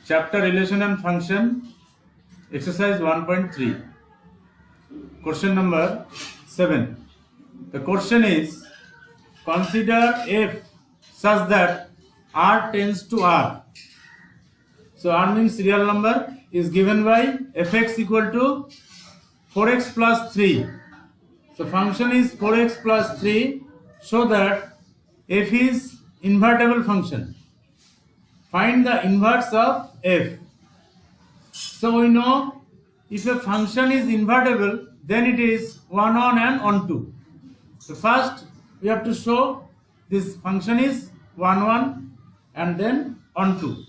Chapter Relation and Function, exercise 1.3. Question number 7. The question is, consider f such that r tends to r. So r means real number is given by fx equal to 4x plus 3. So function is 4x plus 3, so that f is invertible function. Find the inverse of f. So we know if a function is invertible, then it is 1 on and on 2. So first we have to show this function is 1 1 and then on 2.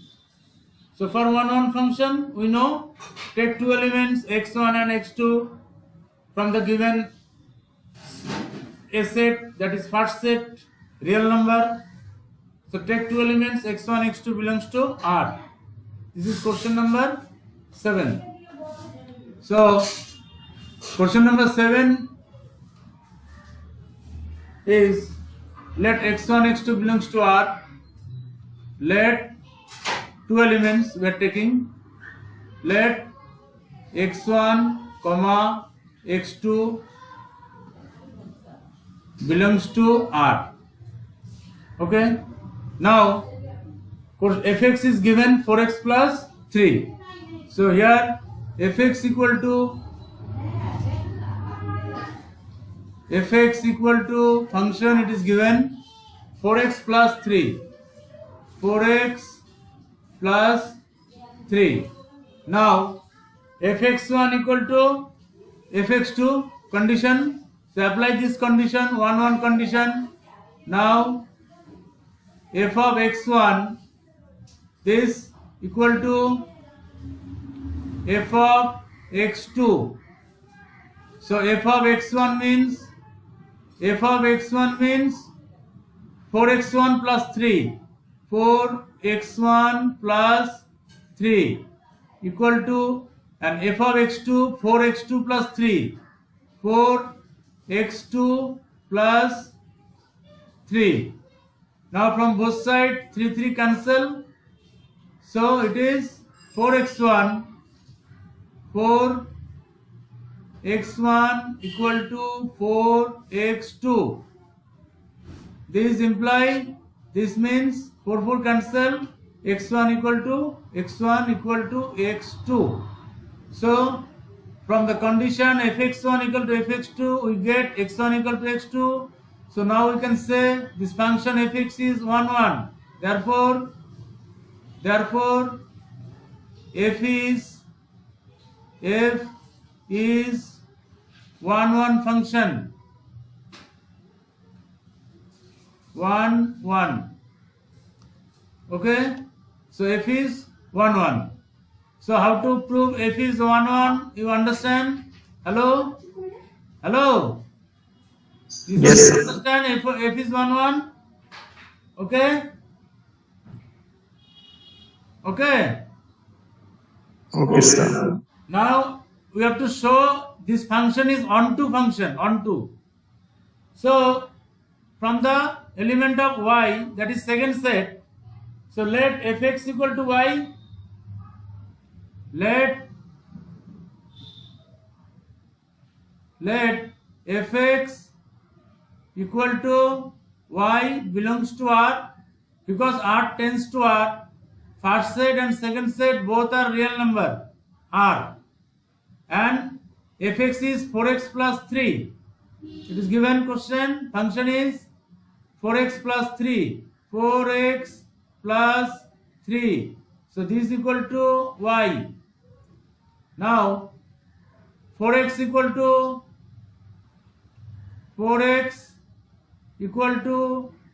So for 1 1 function, we know take two elements x1 and x2 from the given a set, that is first set, real number. So take two elements x1 x2 belongs to R. This is question number 7. So question number 7 is, let x1 x2 belongs to R. Let two elements we are taking. Let x1 comma x2 belongs to R. Okay. Now fx is given 4x plus 3. So here fx equal to function, it is given 4x plus 3. 4x plus 3. Now fx1 equal to fx2 condition. So apply this condition, 1 1 condition. Now f of x1 this equal to f of x2. So f of x1 means 4x1 plus 3. 4x1 plus 3 equal to, and f of x2 4x2 plus 3. 4x2 plus 3. Now from both sides 3 3 cancel. So it is 4x1 equal to 4x2. This means 4 4 cancel, x1 equal to x2. So from the condition fx1 equal to fx2, we get x1 equal to x2. So now we can say this function fx is 1 1. Therefore f is 1 1 function. 1 1. Okay. So f is 1 1. So how to prove f is 1 1? You understand? Hello? Yes, sir. Understand f is 1 1? Okay. Okay, sir. Now we have to show this function is onto function, onto. So from the element of y, that is second set, so let fx equal to y. Let fx equal to y belongs to R, because R tends to R. First set and second set both are real number, R, and fx is 4x plus 3. It is given question, function is 4x plus 3. 4x plus 3. So this is equal to y. Now 4x equal to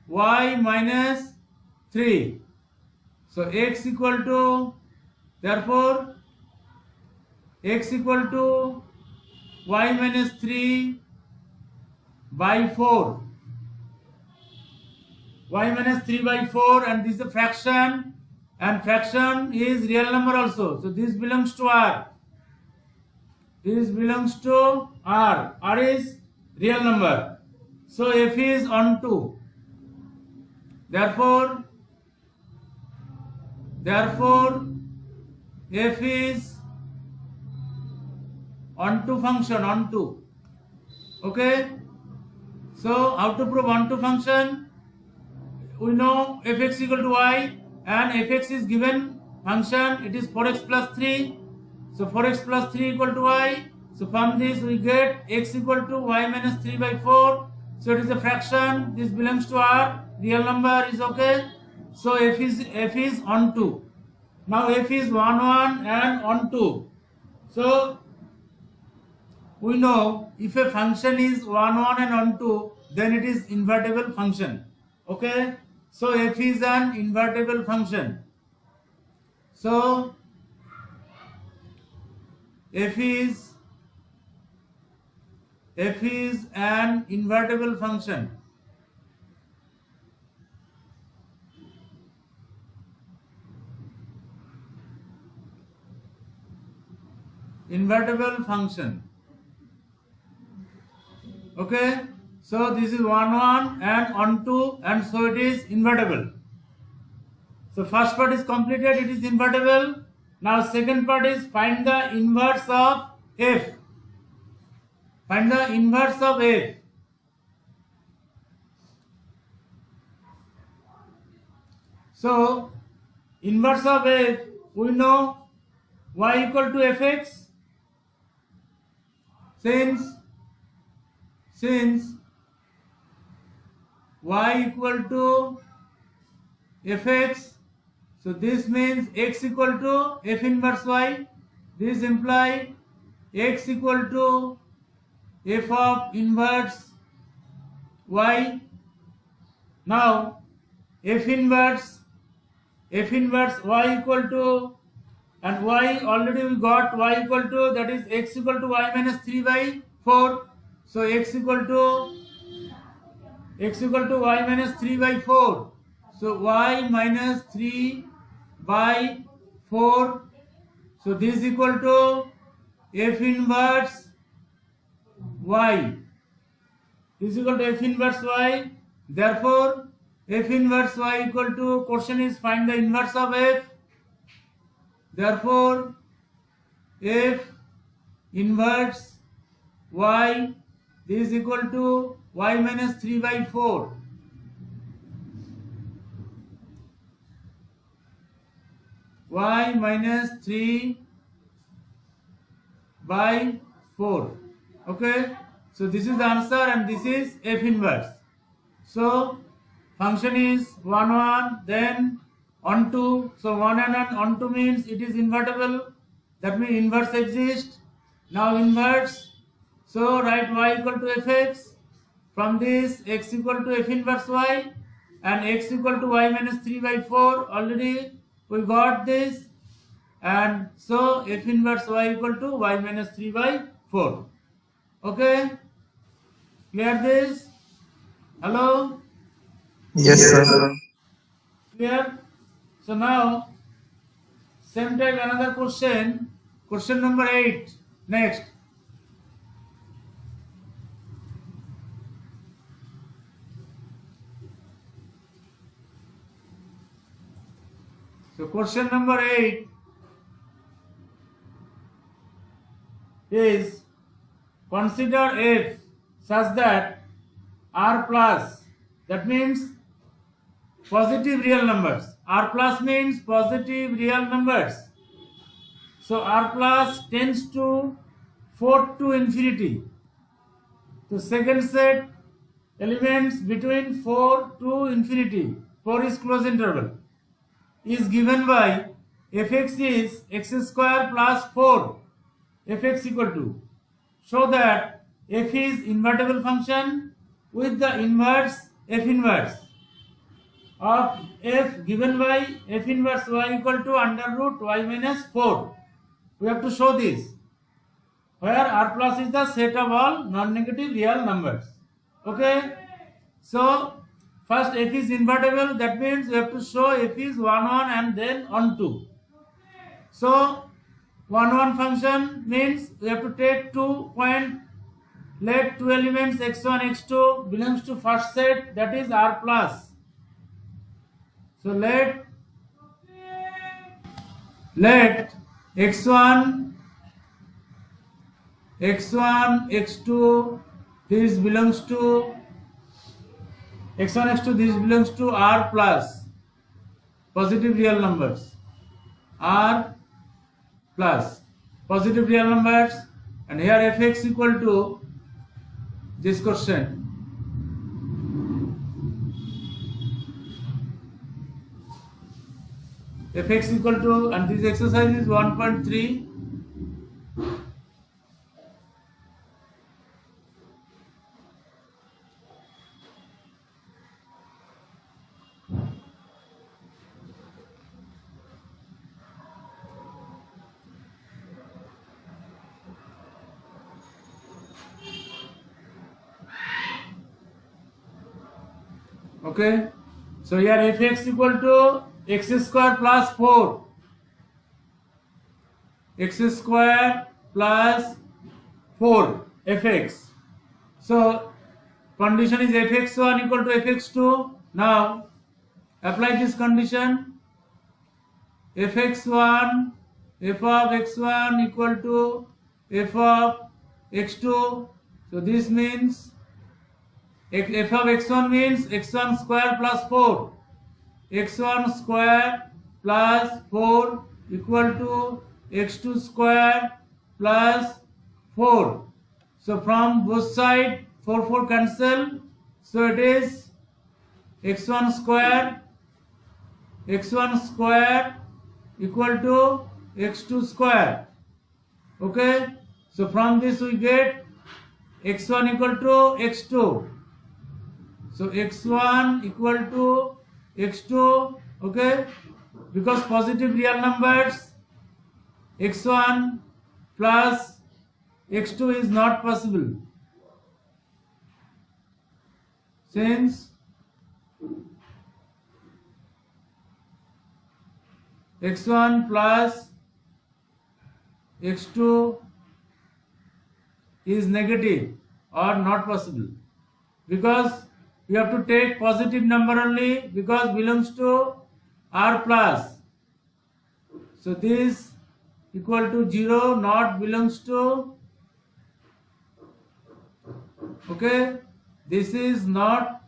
y minus 3. So x equal to, therefore x equal to y minus 3 by 4. Y minus 3 by 4, and this is a fraction, and fraction is real number also. So this belongs to R. R is real number. So f is onto. Therefore f is onto function, onto. Okay, so how to prove onto function? We know fx equal to y, and fx is given function, it is 4x plus 3. So 4x plus 3 equal to y. So from this we get x equal to y minus 3 by 4. So it is a fraction, this belongs to R, real number is okay. So f is onto. Now f is 1 1 and onto. So we know if a function is 1 1 and onto, then it is invertible function. Okay, so f is an invertible function. So f is an invertible function. Invertible function. Okay, so this is 1 1 and onto, and so it is invertible. So first part is completed, it is invertible. Now second part is find the inverse of f. Find the inverse of f. So inverse of f, we know y equal to fx. Since y equal to fx, so this means x equal to f inverse y. This implies x equal to f of inverse y. Now f inverse y equal to, and y already we got y equal to, that is x equal to y minus 3 by 4. So x equal to y minus 3 by 4. So y minus 3 by 4. So this is equal to f inverse y. This is equal to f inverse y. Therefore f inverse y equal to, question is find the inverse of f. Therefore f inverse y, this is equal to y minus 3 by 4. Y minus 3 by 4. Okay, so this is the answer, and this is f inverse. So function is 1 1, then onto. So 1 and onto means it is invertible. That means inverse exists. Now inverse. So write y equal to fx. From this x equal to f inverse y, and x equal to y minus 3 by 4. Already we got this, and so f inverse y equal to y minus 3 by 4. Okay, clear this? Hello? Yes, sir. Clear? So now same type another question. Question number 8. Next. So question number 8 is, consider f such that r plus, that means positive real numbers. R plus means positive real numbers. So r plus tends to 4 to infinity. So second set elements between 4 to infinity, 4 is closed interval, is given by fx is x square plus 4, fx equal to, so that f is invertible function with the inverse f inverse of f given by f inverse y equal to under root y minus 4. We have to show this, where r plus is the set of all non-negative real numbers. Okay, so first f is invertible, that means we have to show f is 1 1 and then onto. So 1 1 function means we have to take 2 point, let two elements x1 x2 belongs to first set, that is r plus. So let x1, x2, this belongs to x1, x2, this belongs to R plus positive real numbers, R plus positive real numbers, and here fx equal to this question. Fx equal to, and this exercise is 1.3. Okay, so here fx equal to x square plus 4, x square plus 4 fx. So condition is fx1 equal to fx2. Now apply this condition. Fx1, f of x1 equal to f of x2. So this means f of x1 means x1 square plus 4. x1 square plus 4 equal to x2 square plus 4. So from both sides 4 cancel. So it is x1 square equal to x2 square. Okay. So from this we get x1 equal to x2. So x1 equal to x2, okay, because positive real numbers x1 plus x2 is not possible, since x1 plus x2 is negative or not possible, because you have to take positive number only, because belongs to R plus. So this equal to 0, not belongs to, okay, this is not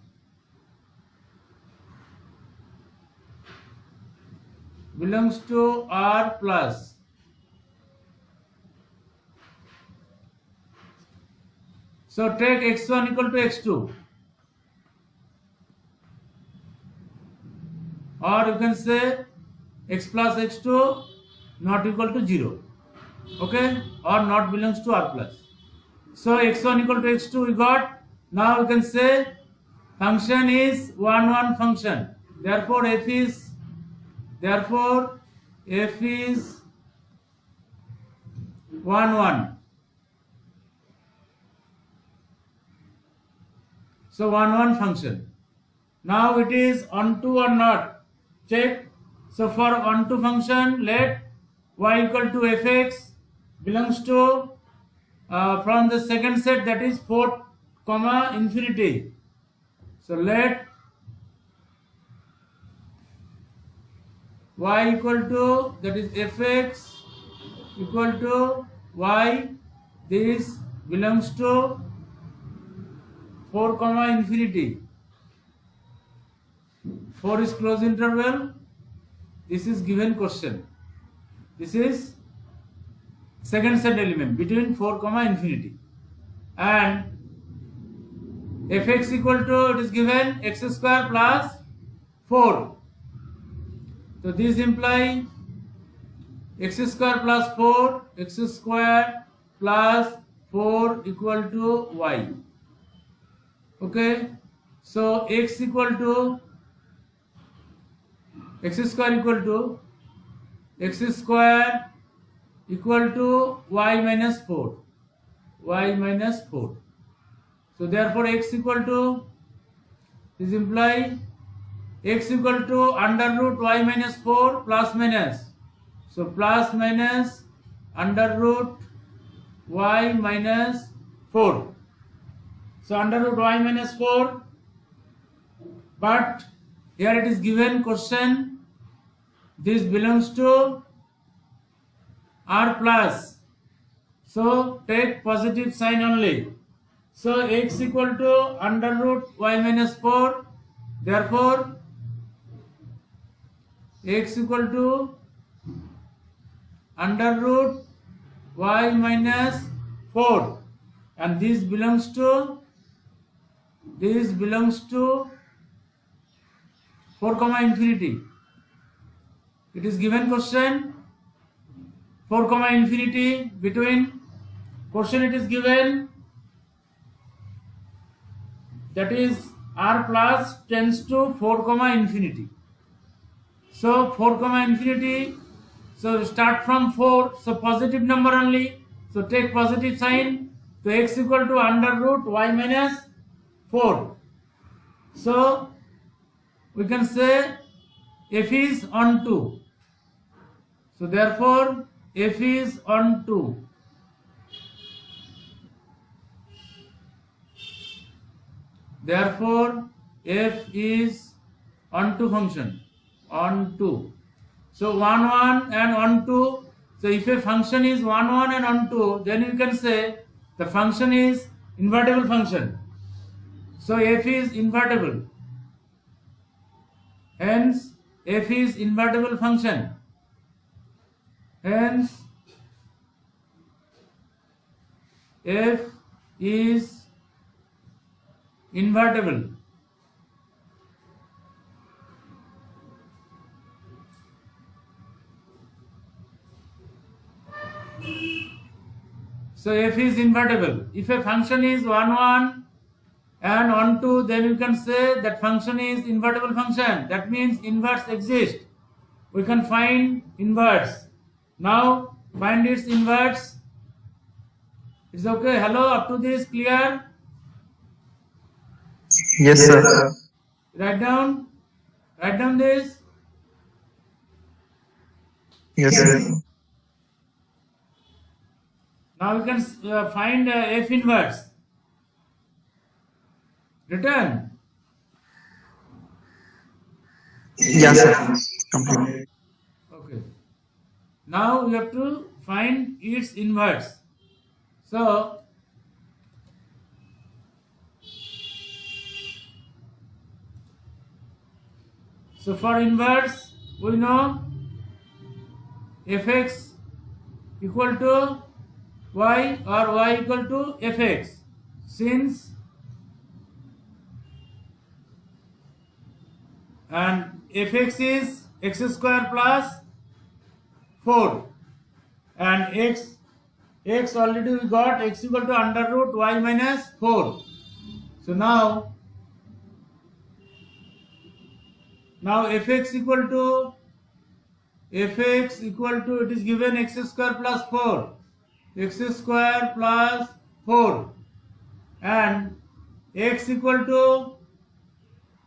belongs to R plus. So take x1 equal to x2. Or you can say x plus x2 not equal to 0, okay, or not belongs to R plus. So x1 equal to x2 we got. Now we can say function is 1 function. Therefore f is 1. So 1 function. Now it is onto or not. Check. So for onto function, let y equal to fx belongs to from the second set, that is 4, infinity. So let y equal to, that is fx equal to y, this belongs to 4, infinity. 4 is close interval. This is given question. This is second set element between 4, infinity. And fx equal to, it is given x square plus 4. So this imply x square plus 4, x square plus 4 equal to y. Okay. So x equal to, x square equal to x square equal to y minus 4. So therefore x equal to, this imply x equal to under root y minus 4 plus minus. So plus minus under root y minus 4. So under root y minus 4, but here it is given question, this belongs to r plus. So take positive sign only. So x equal to under root y minus 4. Therefore, x equal to under root y minus 4, and this belongs to 4 comma infinity. It is given question 4 comma infinity. Between question it is given, that is r plus tends to 4 comma infinity. So 4 comma infinity, so start from 4, so positive number only, so take positive sign. So x equal to under root y minus 4. So we can say f is on 2. So therefore f is on 2. Therefore f is on 2 function, on 2. So 1 1 and on 2. So if a function is 1 1 and on 2, then you can say the function is invertible function. So f is invertible. Hence f is invertible function. Hence f is invertible. So f is invertible. If a function is 1 1 and on 2, then you can say that function is invertible function. That means inverse exists. We can find inverse. Now find its inverse. It's okay. Hello, up to this clear? Yes, sir. Write down this. Yes, sir. Now you can find f inverse. Written. Yes, sir. Complete. Okay. Now you have to find its inverse. So for inverse, we know fx equal to y or y equal to fx. Since and fx is x square plus 4 and x already we got x equal to under root y minus 4. So now fx equal to it is given x square plus 4, x square plus 4, and x equal to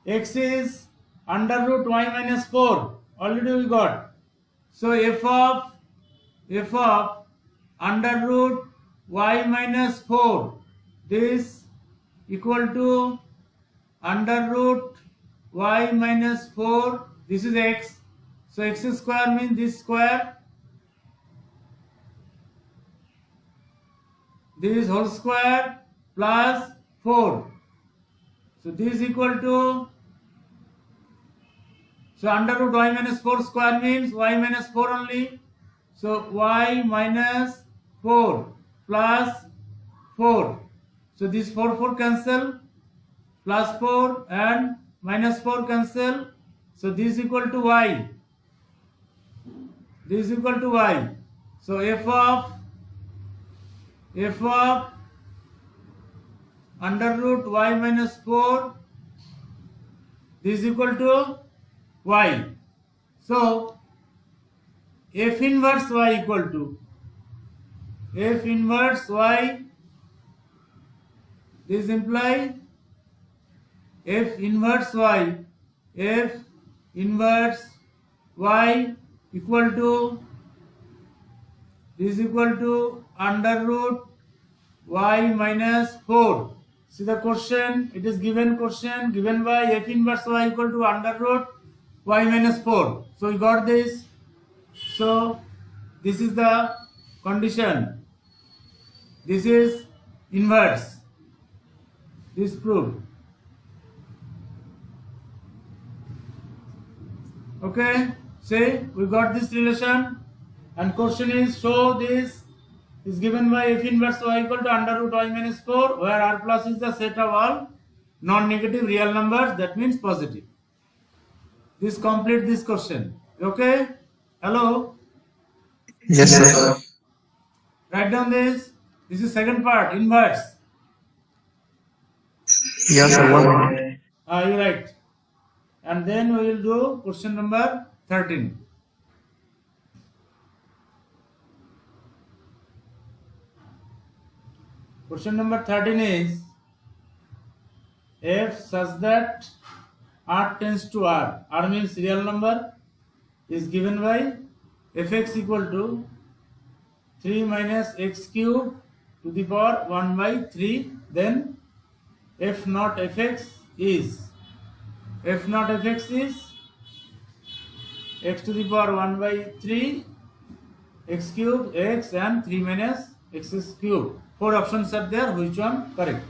x is under root y minus 4 already we got. So f of under root y minus 4, this equal to under root y minus 4, this is x. So x square means this square, this is whole square plus 4. So this is equal to, so under root y minus 4 square means y minus 4 only. So y minus 4 plus 4. So this 4 cancel, plus 4 and minus 4 cancel. So this is equal to y. This is equal to y. So f of under root y minus 4, this is equal to y. So f inverse y equal to f inverse y, this implies f inverse y equal to, this is equal to under root y minus 4. See the question, it is given question given by f inverse y equal to under root y minus 4. So we got this. So this is the condition. This is inverse. This proved. Okay, say we got this relation, and question is show this is given by f inverse y equal to under root y minus 4, where r plus is the set of all non-negative real numbers, that means positive. This complete this question. Okay? Hello? Yes, sir. Write down this. This is second part, inverse. Yes, sir. 1 minute. You right. And then we will do question number 13. Question number 13 is f such that r tends to r. R means real number is given by fx equal to 3 minus x cube to the power 1 by 3. Then f naught fx is x to the power 1 by 3 x cube x and 3 minus x cube. 4 options are there. Which one correct?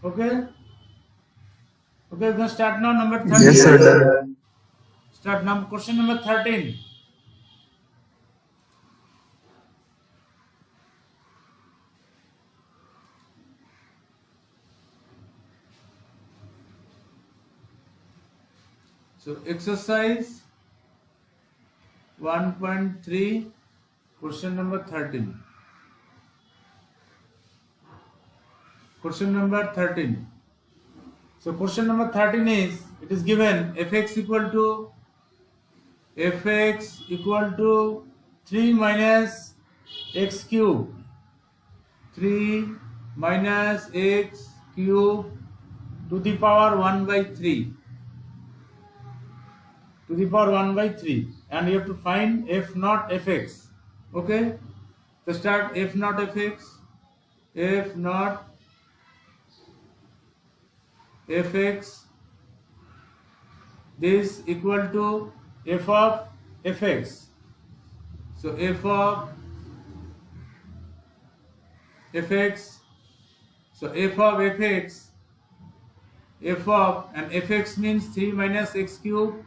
Okay. Okay, we can start now. Number 13. Yes, sir. Start now. Question number 13. So exercise 1.3, question number 13. Question number 13. So question number 13 is, it is given fx equal to 3 minus x cube. 3 minus x cube to the power 1 by 3. To the power 1 by 3. And you have to find f naught fx. Okay? So start f naught fx. F naught fx, this equal to f of fx. So f of fx, so f of fx, f of, and fx means 3 minus x cube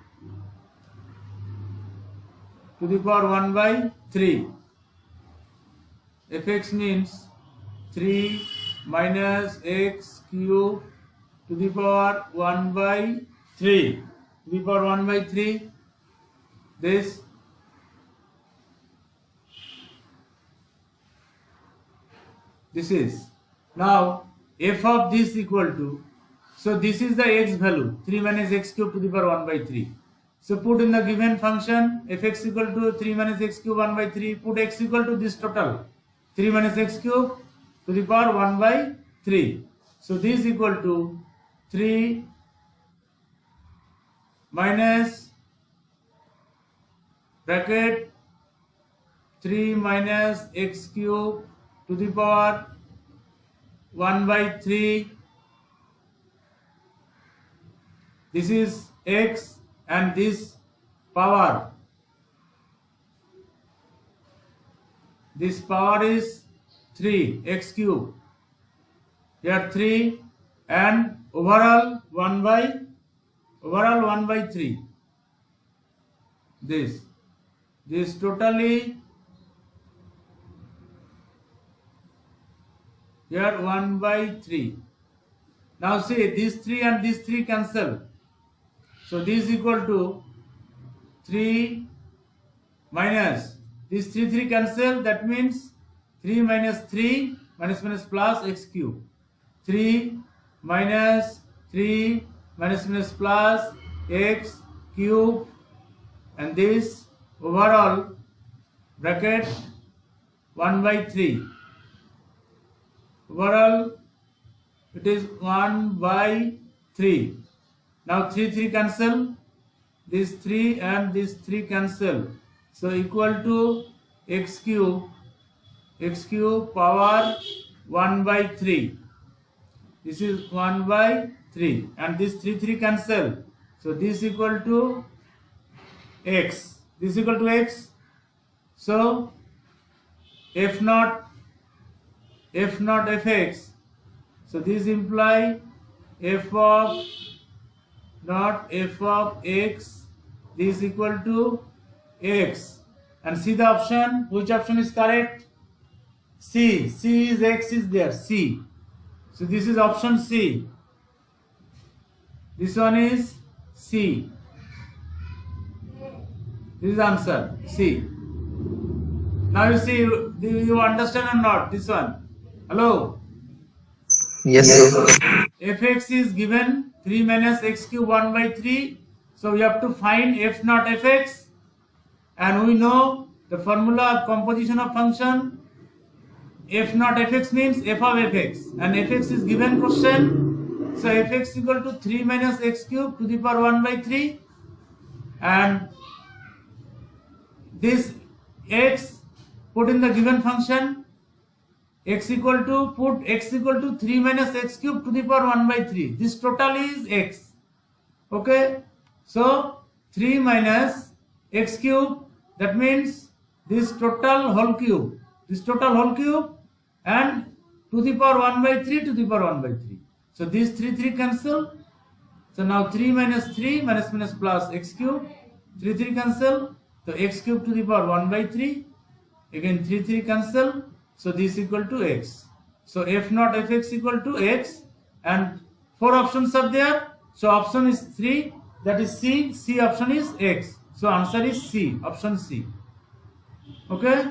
to the power 1 by 3. Fx means 3 minus x cube to the power 1 by 3. To the power 1 by 3. This is. Now f of this equal to, so this is the x value, 3 minus x cube to the power 1 by 3. So put in the given function fx equal to 3 minus x cube 1 by 3, put x equal to this total 3 minus x cube to the power 1 by 3. So this is equal to 3 minus bracket 3 minus x cube to the power 1 by 3. This is x and this power. This power is 3 x cube. Here 3 and overall 1 by 3. This totally here 1 by 3. Now see, this 3 and this 3 cancel. So this is equal to 3 minus this 3 cancel. That means 3 minus 3 minus plus x cube. 3 minus 3 minus plus x cube, and this overall bracket 1 by 3. Overall it is 1 by 3. Now 3 cancel. This 3 and this 3 cancel. So equal to x cube power 1 by 3. This is 1 by 3 and this 3 cancel. So this equal to x. This equal to x. So f naught fx. So this imply f of not f of x, this is equal to x. And see the option, which option is correct? C. C is x is there, C. So this is option C. This one is C. This is answer, C. Now you see, do you understand or not this one? Hello? Yes, sir. fx is given 3 minus x cube 1 by 3. So we have to find f naught fx. And we know the formula of composition of function. F naught fx means f of fx. And fx is given question. So fx equal to 3 minus x cube to the power 1 by 3. And this x put in the given function. X equal to 3 minus x cube to the power 1 by 3. This total is x. Okay. So 3 minus x cube, that means this total whole cube. This total whole cube and to the power 1 by 3 to the power 1 by 3. So these 3 cancel. So now 3 minus 3 minus plus x cube. 3 cancel. So x cube to the power 1 by 3. Again 3 cancel. So this equal to x. So f naught fx equal to x. And 4 options are there. So option is 3. That is C. C option is x. So answer is C. Option C. Okay?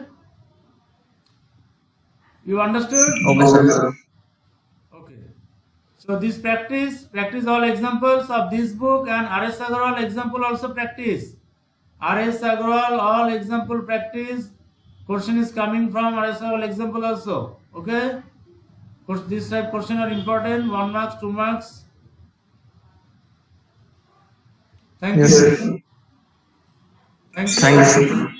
You understood? Okay, sir. Okay. So this practice all examples of this book, and R.S. Agarwal example also practice. R.S. Agarwal all example practice. Question is coming from R.S. Agarwal example also. Okay? This type question are important. 1 marks, 2 marks. Thank Yes, you. sir. Thank you. Thank you, sir.